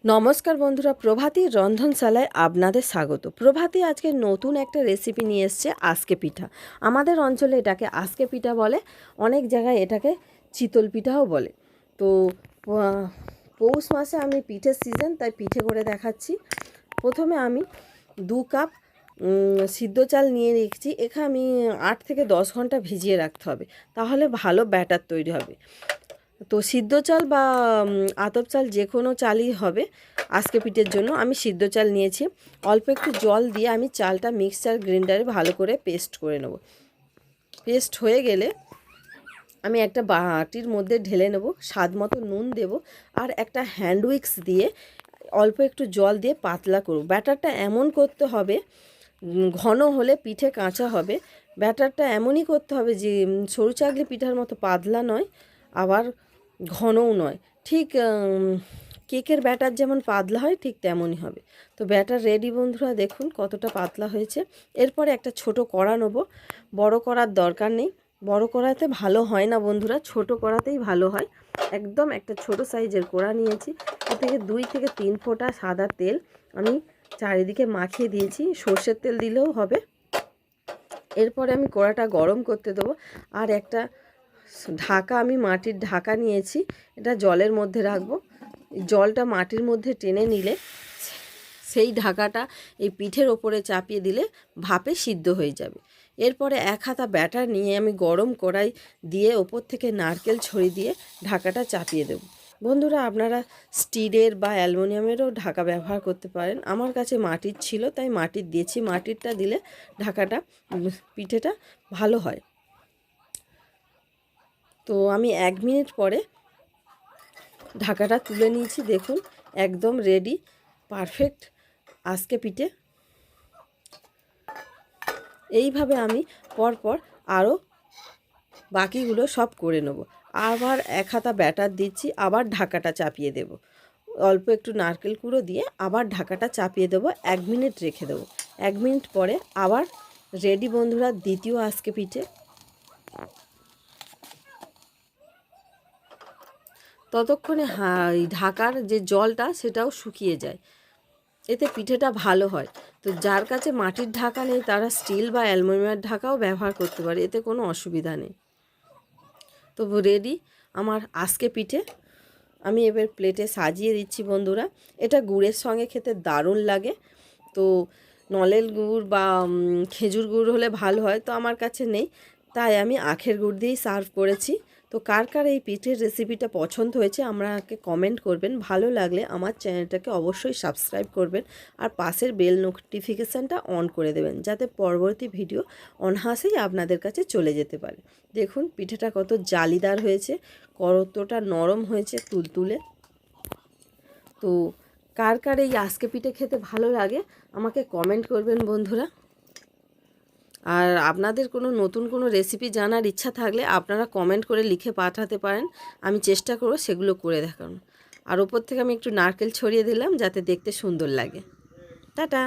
নমস্কার বন্ধুরা, প্রভাতী রন্ধনশালায় আপনাদের স্বাগত। প্রভাতী আজকে নতুন একটা রেসিপি নিয়ে এসছে, আজকে পিঠা। আমাদের অঞ্চলে এটাকে আজকে পিঠা বলে, অনেক জায়গায় এটাকে চিতল পিঠাও বলে। তো পৌষ মাসে আমি পিঠের সিজন, তাই পিঠে করে দেখাচ্ছি। প্রথমে আমি 2 কাপ সিদ্ধ চাল নিয়ে রেখেছি। এখানে আমি 8 থেকে 10 ঘন্টা ভিজিয়ে রাখতে হবে, তাহলে ভালো ব্যাটার তৈরি হবে। তো সিদ্ধ চাল বা আতপ চাল যে কোনো চালই হবে আজকে পিঠের জন্য। আমি সিদ্ধ চাল নিয়েছি। অল্প একটু জল দিয়ে আমি চালটা মিক্সচার গ্রাইন্ডারে ভালো করে পেস্ট করে নেব। পেস্ট হয়ে গেলে আমি একটা বাটির মধ্যে ঢেলে নেব, স্বাদ মতো নুন দেব, আর একটা হ্যান্ড উইক্স দিয়ে অল্প একটু জল দিয়ে পাতলা করব। ব্যাটারটা এমন করতে হবে, ঘন হলে পিঠে কাঁচা হবে। ব্যাটারটা এমনই করতে হবে যে সরু চাগলি পিঠার মতো পাতলা নয়, আবার ঘনও নয়। ঠিক কেকের ব্যাটার যেমন পাতলা হয় ঠিক তেমনই হবে। তো ব্যাটার রেডি বন্ধুরা, দেখুন কতটা পাতলা হয়েছে। এরপরে একটা ছোট কড়া নেব। বড় করার দরকার নেই, বড় কড়াতে ভালো হয় না বন্ধুরা, ছোট কড়াতেই ভালো হয়। একদম একটা ছোট সাইজের কড়া নিয়েছি। এ থেকে 2 থেকে 3 ফোঁটা সাদা তেল আমি চারিদিকে মাখিয়ে দিয়েছি। সর্ষের তেল দিলেও হবে। এরপরে আমি কড়াটা গরম করতে দেবো। আর একটা ঢাকা, আমি মাটির ঢাকা নিয়েছি, এটা জলের মধ্যে রাখবো। জলটা মাটির মধ্যে টেনে নিলে সেই ঢাকাটা এই পিঠের ওপরে চাপিয়ে দিলে ভাপে সিদ্ধ হয়ে যাবে। এরপরে 1 হাতা ব্যাটার নিয়ে আমি গরম কড়াই দিয়ে ওপর থেকে নারকেল ছড়িয়ে দিয়ে ঢাকাটা চাপিয়ে দেব। বন্ধুরা, আপনারা স্টিলের বা অ্যালুমিনিয়ামেরও ঢাকা ব্যবহার করতে পারেন। আমার কাছে মাটির ছিল, তাই মাটির দিয়েছি। মাটিরটা দিলে ঢাকাটা, পিঠেটা ভালো হয়। তো আমি 1 মিনিট পরে ঢাকাটা তুলে নিয়েছি। দেখুন একদম রেডি, পারফেক্ট আজকে পিঠে। এইভাবে আমি পরপর আরও বাকিগুলো সব করে নেব। আবার 1 হাতা ব্যাটার দিচ্ছি, আবার ঢাকাটা চাপিয়ে দেব। অল্প একটু নারকেল কুড়ো দিয়ে আবার ঢাকাটা চাপিয়ে দেব, 1 মিনিট রেখে দেবো। 1 মিনিট পরে আবার রেডি বন্ধুরা দ্বিতীয় আজকে পিঠে। ততক্ষণে ঢাকার যে জলটা সেটাও শুকিয়ে যায়, এতে পিঠেটা ভালো হয়। তো যার কাছে মাটির ঢাকা নেই তারা স্টিল বা অ্যালুমিনিয়ামের ঢাকাও ব্যবহার করতে পারে, এতে কোনো অসুবিধা নেই। তো রেডি আমার আজকে পিঠে। আমি এবার প্লেটে সাজিয়ে দিচ্ছি বন্ধুরা। এটা গুড়ের সঙ্গে খেতে দারুণ লাগে। তো নলেন গুড় বা খেজুর গুড় হলে ভালো হয়, তো আমার কাছে নেই, তাই আমি আখের গুড় দিয়েই সার্ভ করেছি। তো কার কার এই পিঠের রেসিপিটা পছন্দ হয়েছে আমাকে কমেন্ট করবেন। ভালো লাগলে আমার চ্যানেলটাকে অবশ্যই সাবস্ক্রাইব করবেন, আর পাশের বেল নোটিফিকেশানটা অন করে দেবেন, যাতে পরবর্তী ভিডিও অনায়াসেই আপনাদের কাছে চলে যেতে পারে। দেখুন পিঠেটা কত জালিদার হয়েছে, কতটা নরম হয়েছে, তুলতুলে। তো কার কার এই আজকে পিঠে খেতে ভালো লাগে আমাকে কমেন্ট করবেন বন্ধুরা। আর আপনাদের নতুন কোনো রেসিপি জানার ইচ্ছা থাকলে আপনারা কমেন্ট করে লিখে পাঠাতে পারেন, আমি চেষ্টা করব সেগুলো করে দেখানো। আর ওপর থেকে আমি একটু নারকেল ছড়িয়ে দিলাম যাতে দেখতে সুন্দর লাগে। টাটা।